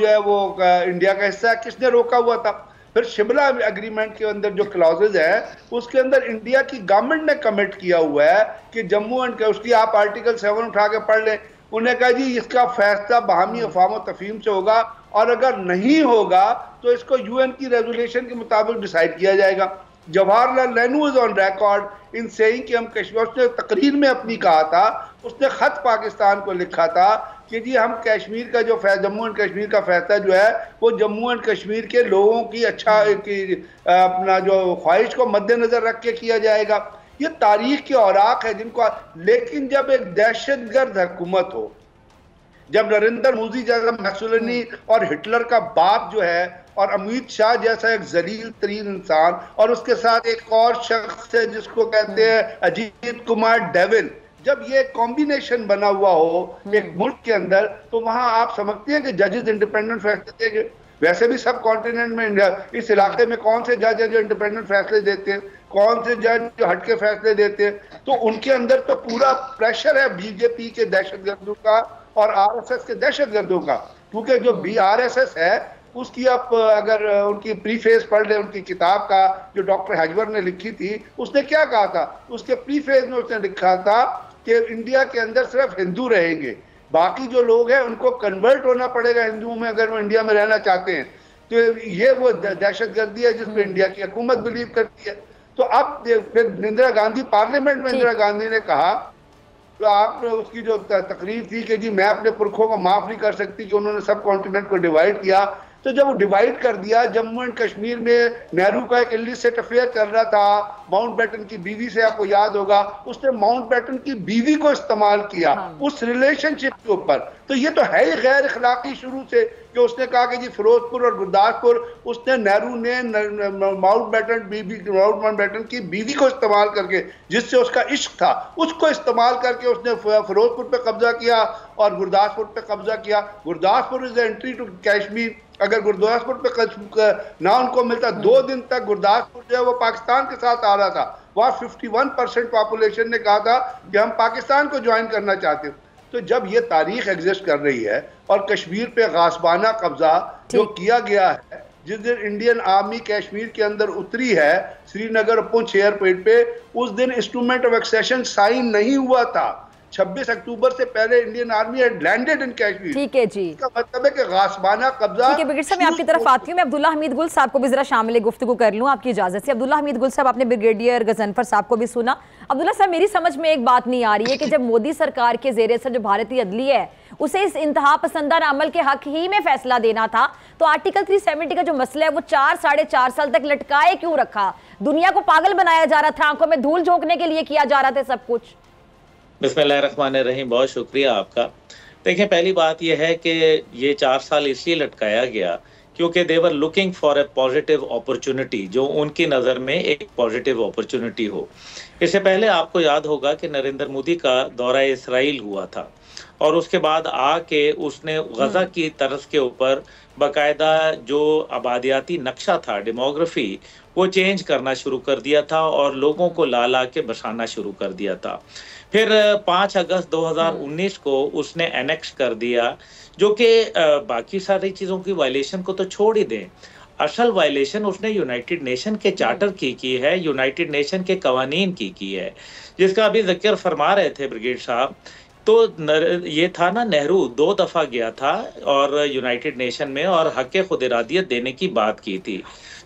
है वो इंडिया का हिस्सा है। किसने रोका हुआ था? फिर शिमला एग्रीमेंट के अंदर जो क्लॉजेज है उसके अंदर इंडिया की गवर्नमेंट ने कमिट किया हुआ है कि जम्मू एंड उसकी आप आर्टिकल 7 उठा के पढ़ लें। उन्हें कहा जी इसका फैसला बाहमी अफ़वाम व तफहीम से होगा, और अगर नहीं होगा तो इसको यूएन की रेजोल्यूशन के मुताबिक डिसाइड किया जाएगा। Jawaharlal Nehru is on record in saying कि हम कश्मीर, उसने तकरीर में अपनी कहा था, उसने खत पाकिस्तान को लिखा था कि जी हम कश्मीर का जो जम्मू एंड कश्मीर का फैसला जो है वो जम्मू एंड कश्मीर के लोगों की अपना जो ख्वाहिश को मद्देनजर रख के किया जाएगा। ये तारीख के औराक है जिनको, लेकिन जब एक दहशतगर्द हुकूमत हो, जब नरेंद्र मोदी जैसा मुसोलिनी और हिटलर का बाप जो है, और अमित शाह जैसा एक जलील तरीन इंसान, और उसके साथ एक और शख्स है जिसको कहते हैं अजीत कुमार डेविल, जब ये कॉम्बिनेशन बना हुआ हो एक मुल्क के अंदर, तो वहां आप समझते हैं कि जजेस इंडिपेंडेंट फैसले देंगे। वैसे भी सब कॉन्टिनेंट में इस इलाके में कौन से जज हैं जो इंडिपेंडेंट फैसले देते हैं, कौन से जज जो हटके फैसले देते हैं? तो उनके अंदर तो पूरा प्रेशर है बीजेपी के दहशतगर्दों का और आरएसएस के दहशतगर्दों का, क्योंकि जो आरएसएस है उसकी आप अगर उनकी प्रीफेस पढ़ ले, उनकी किताब का जो डॉक्टर हजवर ने लिखी थी, उसने क्या कहा था? उसके प्रीफेस में उसने लिखा था कि इंडिया के अंदर सिर्फ हिंदू रहेंगे, बाकी जो लोग हैं उनको कन्वर्ट होना पड़ेगा हिंदुओं में अगर वो इंडिया में रहना चाहते हैं। तो ये वो दहशतगर्दी है जिसमें इंडिया की हुकूमत बिलीव करती है। तो अब फिर इंदिरा गांधी, पार्लियामेंट में इंदिरा गांधी ने कहा, तो आपने उसकी जो तकरीर थी कि जी मैं अपने पुरखों को माफ नहीं कर सकती कि उन्होंने सब कॉन्टिनेंट को डिवाइड किया, तो जब वो डिवाइड कर दिया, जम्मू एंड कश्मीर में नेहरू का एक इलिसिट अफेयर चल रहा था माउंटबेटन की बीवी से, आपको याद होगा, उसने माउंटबेटन की बीवी को इस्तेमाल किया उस रिलेशनशिप के ऊपर। तो ये तो है ही गैर अखलाकी शुरू से, कि उसने कहा कि जी फिरोजपुर और गुरदासपुर, उसने नेहरू ने माउंटबेटन की बीवी को इस्तेमाल करके, जिससे उसका इश्क था, उसको इस्तेमाल करके उसने फिरोजपुर पे कब्जा किया और गुरदासपुर पे कब्जा किया। Gurdaspur is entry to Kashmir. अगर गुरदासपुर पे ना उनको मिलता, 2 दिन तक गुरदासपुर जो है वो पाकिस्तान के साथ आ रहा था। वहाँ 51% पॉपुलेशन ने कहा था कि हम पाकिस्तान को ज्वाइन करना चाहते हैं। तो जब ये तारीख एग्जिस्ट कर रही है और कश्मीर पे गासबाना कब्जा जो किया गया है, जिस दिन इंडियन आर्मी कश्मीर के अंदर उतरी है श्रीनगर पुंछ एयरपोर्ट पे, उस दिन इंस्ट्रूमेंट ऑफ एक्सेशन साइन नहीं हुआ था। 26 अक्टूबर से पहले Indian army had landed in Kashmir. ठीक है जी, इसका मतलब है कि गासबाना कब्जा। ठीक है ब्रिगेडियर साहब, मैं आपकी तरफ आती हूँ। मैं अब्दुल्ला हमीद गुल साहब को भी जरा शामिल गुफ्तगू कर लूँ आपकी इजाजत से। अब्दुल्ला हमीद गुल साहब, आपने ब्रिगेडियर गजनफर साहब को भी सुना। अब्दुल्ला साहब, मेरी समझ में एक बात नहीं आ रही है कि जब मोदी सरकार के ज़ेर असर जो भारतीय अदलिया है उसे इस इंतहा पसंदाना अमल के हक ही में फैसला देना था, तो आर्टिकल 370 का जो मसला है वो 4-4.5 साल तक लटकाए क्यों रखा? दुनिया को पागल बनाया जा रहा था, आंखों में धूल झोंकने के लिए किया जा रहा था सब कुछ। बिस्मिल्लाहिर्रहमानिर्रहीम, बहुत शुक्रिया आपका। देखिए, पहली बात यह है कि ये 4 साल इसलिए लटकाया गया क्योंकि they were looking for a positive opportunity, जो उनकी नज़र में एक पॉजिटिव अपॉर्चुनिटी हो। इससे पहले आपको याद होगा कि नरेंद्र मोदी का दौरा इसराइल हुआ था और उसके बाद आके उसने गजा की तर्ज के ऊपर बाकायदा जो आबादियाती नक्शा था, डेमोग्राफी, वो चेंज करना शुरू कर दिया था और लोगों को ला ला के बसाना शुरू कर दिया था। फिर 5 अगस्त 2019 को उसने एनेक्स कर दिया, जो कि बाकी सारी चीज़ों की वायलेशन को तो छोड़ ही दें, असल वायलेशन उसने यूनाइटेड नेशन के चार्टर की है, यूनाइटेड नेशन के कवानीन की है, जिसका अभी जिक्र फरमा रहे थे ब्रिगेड साहब। तो ये था ना, नेहरू 2 दफ़ा गया था और यूनाइटेड नेशन में और हक खुद इरादियत देने की बात की थी,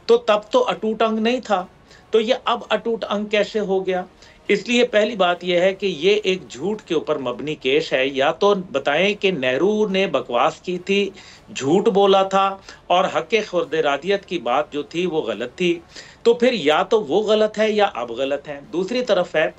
तो तब तो अटूट अंग नहीं था, तो ये अब अटूट अंग कैसे हो गया? इसलिए पहली बात यह है कि ये एक झूठ के ऊपर मबनी केस है। या तो बताएं कि नेहरू ने बकवास की थी, झूठ बोला था और हक खुद इरादियत की बात जो थी वो गलत थी, तो फिर या तो वो गलत है या अब गलत है। दूसरी तरफ है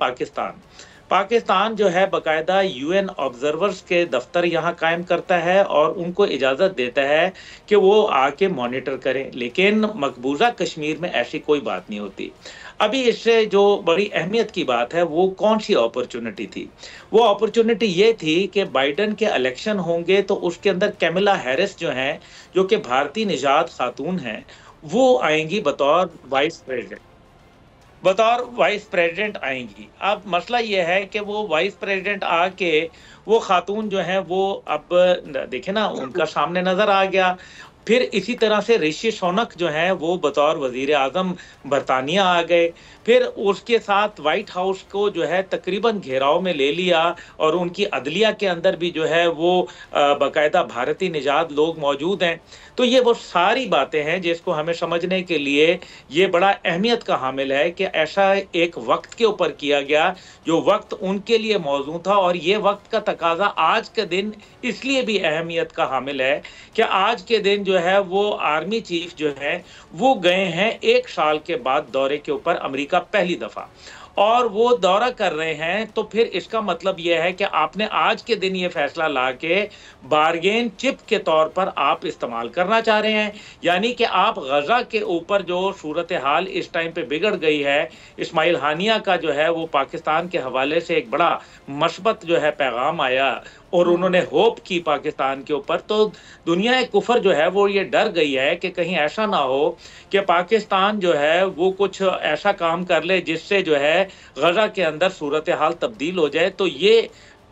पाकिस्तान जो है बाकायदा यूएन ऑब्जर्वर्स के दफ्तर यहाँ कायम करता है और उनको इजाज़त देता है कि वो आके मॉनिटर करें, लेकिन मकबूजा कश्मीर में ऐसी कोई बात नहीं होती। अभी इससे जो बड़ी अहमियत की बात है वो कौन सी अपॉर्चुनिटी थी? वो अपॉर्चुनिटी ये थी कि बाइडन के इलेक्शन होंगे तो उसके अंदर कैमला हैरिस जो हैं, जो कि भारतीय निजात खातून हैं, वो आएंगी बतौर वाइस प्रेसिडेंट आएंगी। अब मसला ये है कि वो वाइस प्रेसिडेंट आके वो खातून जो है वो अब देखे ना, उनका सामने नजर आ गया। फिर इसी तरह से ऋषि सुनक जो है वो बतौर वजीर आजम बरतानिया आ गए। फिर उसके साथ वाइट हाउस को जो है तकरीबन घेराव में ले लिया और उनकी अदलिया के अंदर भी जो है वो बाकायदा भारतीय निजात लोग मौजूद हैं। तो ये वो सारी बातें हैं जिसको हमें समझने के लिए ये बड़ा अहमियत का हामिल है कि ऐसा एक वक्त के ऊपर किया गया जो वक्त उनके लिए मौजूद था। और ये वक्त का तकाजा आज के दिन इसलिए भी अहमियत का हामिल है कि आज के दिन जो है वो आर्मी चीफ जो है वो गए हैं 1 साल के बाद दौरे के ऊपर अमेरिका पहली दफा, और वो दौरा कर रहे हैं। तो फिर इसका मतलब यह है कि आपने आज के दिन ये फैसला ला के बारगेन चिप के तौर पर आप इस्तेमाल करना चाह रहे हैं, यानी कि आप गजा के ऊपर जो सूरत हाल इस टाइम पे बिगड़ गई है, इस्माइल हानिया का जो है वो पाकिस्तान के हवाले से एक बड़ा मस्बत जो है पैगाम आया और उन्होंने होप की पाकिस्तान के ऊपर, तो दुनिया कुफर जो है वो ये डर गई है कि कहीं ऐसा ना हो कि पाकिस्तान जो है वो कुछ ऐसा काम कर ले जिससे जो है गजा के अंदर सूरत हाल तब्दील हो जाए। तो ये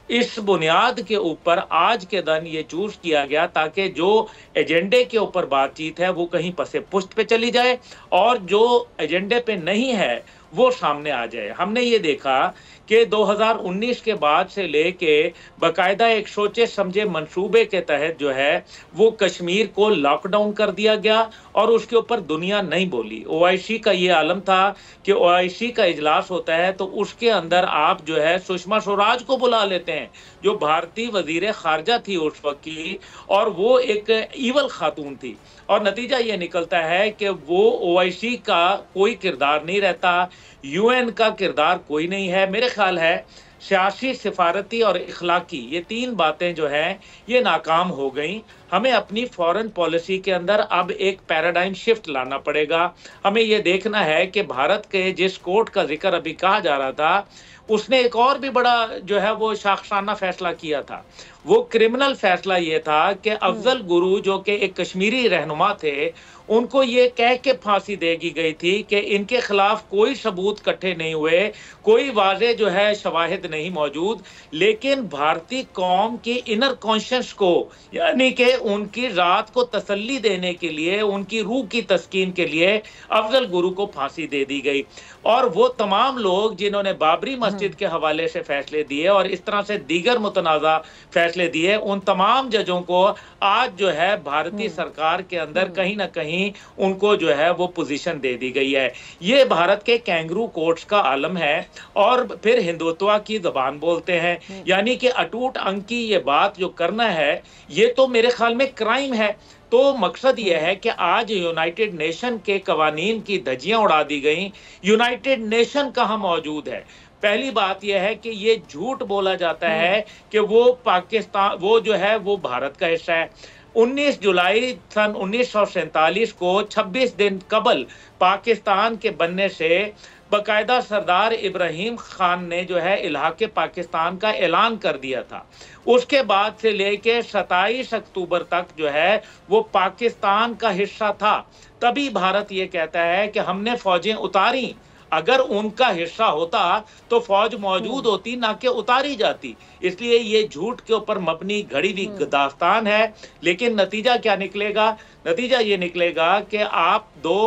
इस बुनियाद के ऊपर आज के दिन ये चूज किया गया ताकि जो एजेंडे के ऊपर बातचीत है वो कहीं पसे पुष्ट पे चली जाए और जो एजेंडे पे नहीं है वो सामने आ जाए। हमने ये देखा कि 2019 के बाद से लेके बाकायदा एक सोचे समझे मंसूबे के तहत जो है वो कश्मीर को लॉकडाउन कर दिया गया और उसके ऊपर दुनिया नहीं बोली। ओआईसी का ये आलम था कि ओआईसी का इजलास होता है तो उसके अंदर आप जो है सुषमा स्वराज को बुला लेते हैं जो भारतीय वजीर खारजा थी उस वक्त की, और वो एक ईवल खातून थी, और नतीजा ये निकलता है कि वो ओआईसी का कोई किरदार नहीं रहता, यूएन का किरदार कोई नहीं है। मेरे ख्याल है सियासी, सिफारती और इखलाकी ये 3 बातें जो हैं ये नाकाम हो गई। हमें अपनी फॉरेन पॉलिसी के अंदर अब एक पैराडाइम शिफ्ट लाना पड़ेगा। हमें ये देखना है कि भारत के जिस कोर्ट का जिक्र अभी कहा जा रहा था उसने एक और भी बड़ा जो है वो शाखसाना फैसला किया था। वो क्रिमिनल फैसला ये था कि अफजल गुरु जो कि एक कश्मीरी रहनुमा थे उनको ये कह के फांसी दे दी गई थी कि इनके खिलाफ कोई सबूत इकट्ठे नहीं हुए, कोई वाजे जो है शवाहिद नहीं मौजूद, लेकिन भारतीय कौम की इनर कॉन्शियस को यानी कि उनकी रात को तसल्ली देने के लिए, उनकी रूह की तस्कीन के लिए अफजल गुरु को फांसी दे दी गई। और वो तमाम लोग जिन्होंने बाबरी मस्जिद के हवाले से फैसले दिए और इस तरह से दीगर मुतनाज़ा फैसले दिए, उन तमाम जजों को आज जो है भारतीय सरकार के अंदर कहीं ना कहीं उनको जो है वो पोजीशन दे दी गई है। ये भारत के कैंगरू कोर्ट्स का आलम है और फिर हिंदुत्व की ज़बान बोलते हैं, यानी कि अटूट अंग की ये बात जो करना है ये तो मेरे ख्याल में क्राइम है। तो मकसद यह है कि आज यूनाइटेड नेशन के कवानीन की धज्जियां उड़ा दी गई। यूनाइटेड नेशन कहाँ मौजूद है? पहली बात यह है कि ये झूठ बोला जाता है कि वो पाकिस्तान वो जो है वो भारत का हिस्सा है। 19 जुलाई सन 1947 को 26 दिन कबल पाकिस्तान के बनने से बाकायदा सरदार इब्राहिम खान ने जो है इलाके पाकिस्तान का ऐलान कर दिया था। उसके बाद से लेके 27 अक्टूबर तक जो है वो पाकिस्तान का हिस्सा था। तभी भारत ये कहता है कि हमने फौजें उतारी। अगर उनका हिस्सा होता तो फौज मौजूद होती, ना कि उतारी जाती। इसलिए ये झूठ के ऊपर मबनी घड़ी हुई दास्तान है। लेकिन नतीजा क्या निकलेगा? नतीजा ये निकलेगा कि आप दो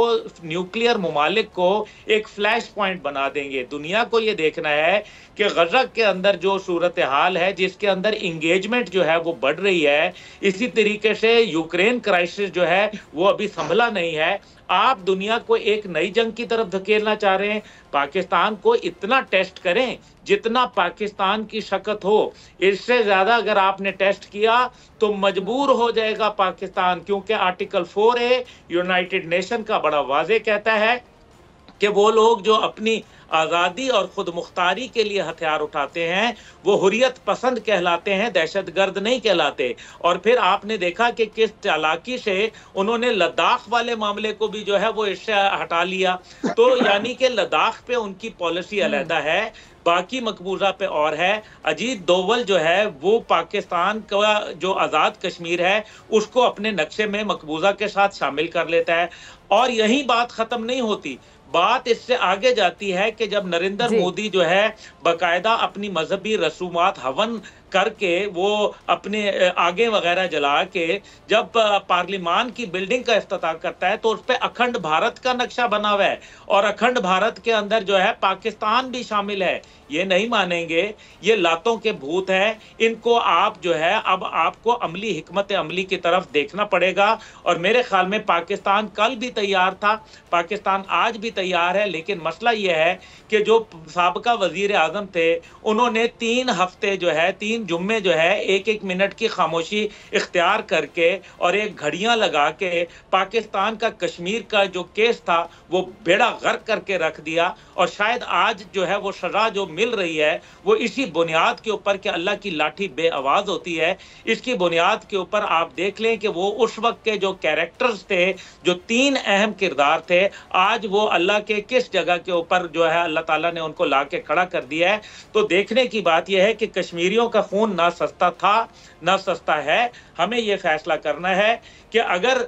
न्यूक्लियर मुमालिक को एक फ्लैश पॉइंट बना देंगे। दुनिया को ये देखना है कि गज़ा के अंदर जो सूरत हाल है, जिसके अंदर इंगेजमेंट जो है वो बढ़ रही है, इसी तरीके से यूक्रेन क्राइसिस जो है वो अभी संभला नहीं है। आप दुनिया को एक नई जंग की तरफ धकेलना चाह रहे हैं। पाकिस्तान को इतना टेस्ट करें जितना पाकिस्तान की शक्त हो। इससे ज्यादा अगर आपने टेस्ट किया तो मजबूर हो जाएगा पाकिस्तान, क्योंकि आर्टिकल 4A यूनाइटेड नेशन का बड़ा वाज़ेह कहता है कि वो लोग जो अपनी आज़ादी और खुद मुख्तारी के लिए हथियार उठाते हैं वो हुर्रियत पसंद कहलाते हैं, दहशतगर्द नहीं कहलाते। और फिर आपने देखा कि किस चालाकी से उन्होंने लद्दाख वाले मामले को भी जो है वो इससे हटा लिया। तो यानी कि लद्दाख पे उनकी पॉलिसी अलहदा है, बाकी मकबूजा पे और है। अजीत दोवल जो है वो पाकिस्तान का जो आज़ाद कश्मीर है उसको अपने नक्शे में मकबूजा के साथ शामिल कर लेता है। और यही बात ख़त्म नहीं होती, बात इससे आगे जाती है कि जब नरेंद्र मोदी जो है बाकायदा अपनी मजहबी रसूमात हवन करके वो अपने आगे वगैरह जला के जब पार्लिमान की बिल्डिंग का इफ्तिताह करता है तो उस पर अखंड भारत का नक्शा बना हुआ है और अखंड भारत के अंदर जो है पाकिस्तान भी शामिल है। ये नहीं मानेंगे, ये लातों के भूत हैं। इनको आप जो है अब आपको अमली हिकमत अमली की तरफ देखना पड़ेगा। और मेरे ख्याल में पाकिस्तान कल भी तैयार था, पाकिस्तान आज भी तैयार है। लेकिन मसला ये है कि जो साबका वजीर आजम थे उन्होंने 3 हफ्ते जो है 3 जुम्मे जो है 1-1 मिनट की खामोशी इख्तियार करके और एक घड़ियां लगा के पाकिस्तान का कश्मीर का जो केस था वो बेड़ा गर्क करके रख दिया। और शायद आज जो है वो सजा जो मिल रही है वो इसी बुनियाद के ऊपर कि अल्लाह की लाठी बेआवाज होती है, इसकी बुनियाद के ऊपर आप देख लें कि वो उस वक्त के जो कैरेक्टर्स थे, जो 3 अहम किरदार थे, आज वो अल्लाह के किस जगह के ऊपर जो है अल्लाह ताला ने उनको ला के खड़ा कर दिया है। तो देखने की बात यह है कि कश्मीरियों का खून ना सस्ता था ना सस्ता है। हमें यह फैसला करना है कि अगर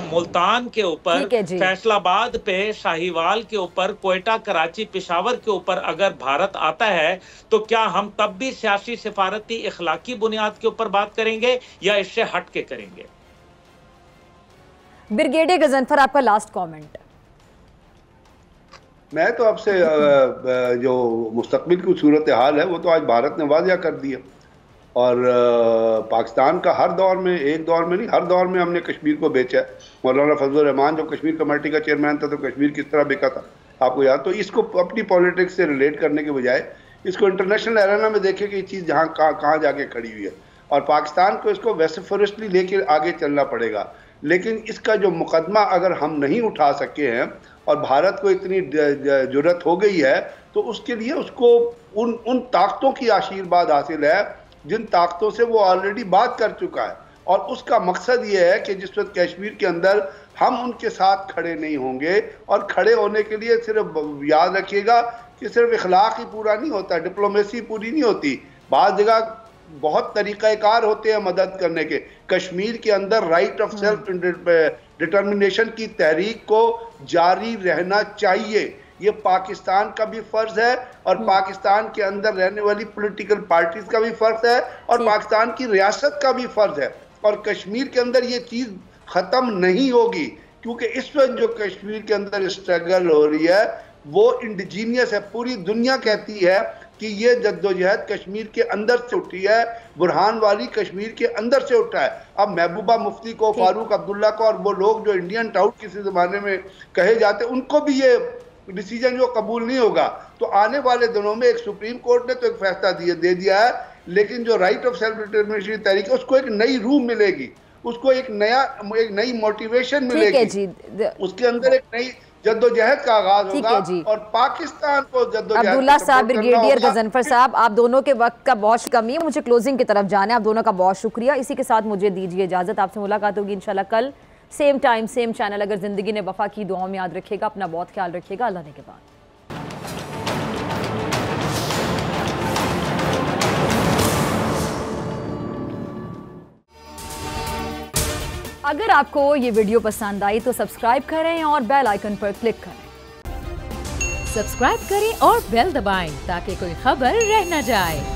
मुल्तान के ऊपर, फैसलाबाद पे, शाहीवाल के ऊपर, कोयटा, कराची, पेशावर के ऊपर अगर भारत आता है तो क्या हम तब भी सियासी सिफारती इखलाकी बुनियाद के ऊपर बात करेंगे या इससे हट के करेंगे? ब्रिगेडियर गजनफर, आपका लास्ट कमेंट। मैं तो आपसे जो मुस्तकबिल की सूरत हाल है वो तो आज भारत ने वाज़िया कर दिया। और पाकिस्तान का हर दौर में, एक दौर में नहीं, हर दौर में हमने कश्मीर को बेचा है। मौलाना फजल रहमान जब कश्मीर कमेटी का चेयरमैन था तो कश्मीर किस तरह बिका था आपको याद। तो इसको अपनी पॉलिटिक्स से रिलेट करने के बजाय इसको इंटरनेशनल एरेना में देखें कि ये चीज़ जहाँ कहाँ जाके खड़ी हुई है। और पाकिस्तान को इसको वेसिफोरसली लेके आगे चलना पड़ेगा। लेकिन इसका जो मुकदमा अगर हम नहीं उठा सके हैं और भारत को इतनी जुर्रत हो गई है तो उसके लिए उसको उन ताकतों की आशीर्वाद हासिल है जिन ताकतों से वो ऑलरेडी बात कर चुका है। और उसका मकसद ये है कि जिस वक्त कश्मीर के अंदर हम उनके साथ खड़े नहीं होंगे, और खड़े होने के लिए सिर्फ याद रखिएगा कि सिर्फ इखलाक ही पूरा नहीं होता, डिप्लोमेसी पूरी नहीं होती। बाज़ जगह बहुत तरीक़ाकार होते हैं मदद करने के। कश्मीर के अंदर राइट ऑफ सेल्फ डिटर्मिनेशन की तहरीक को जारी रहना चाहिए, ये पाकिस्तान का भी फर्ज है और पाकिस्तान के अंदर रहने वाली पॉलिटिकल पार्टीज का भी फर्ज है और पाकिस्तान की रियासत का भी फर्ज है। और कश्मीर के अंदर ये चीज़ ख़त्म नहीं होगी, क्योंकि इस वक्त जो कश्मीर के अंदर स्ट्रगल हो रही है वो इंडिजीनियस है। पूरी दुनिया कहती है कि ये जद्दोजहद कश्मीर के अंदर से उठी है, बुरहान वाली कश्मीर के अंदर से उठा है। अब महबूबा मुफ्ती को, फारूक अब्दुल्ला को और वो लोग जो इंडियन टाउट किसी ज़माने में कहे जाते, उनको भी ये डिसीजन जो कबूल नहीं होगा। तो आने वाले दिनों में एक सुप्रीम कोर्ट ने तो एक फैसला दे दिया है, लेकिन जो राइट ऑफ सेल्फ डिटर्मिनेशन तहरीक उसको एक नई रूह मिलेगी, उसको एक नई मोटिवेशन मिलेगी, उसके अंदर एक नई जद्दोजहद का आगाज होगा और पाकिस्तान को जद्दोजहद। अब्दुल्ला साहब, ब्रिगेडियर गजनफर साहब, आप दोनों के वक्त का बहुत कमी है, मुझे क्लोजिंग की तरफ जाना है। आप दोनों का बहुत शुक्रिया। इसी के साथ मुझे दीजिए इजाजत। आपसे मुलाकात होगी इंशाल्लाह कल, सेम टाइम सेम चैनल। अगर जिंदगी ने वफा की, दुआओं में याद रखिएगा, अपना बहुत ख्याल रखिएगा। अल्लाह ने के बाद। अगर आपको ये वीडियो पसंद आई तो सब्सक्राइब करें और बेल आइकन पर क्लिक करें। सब्सक्राइब करें और बेल दबाएं ताकि कोई खबर रह न जाए।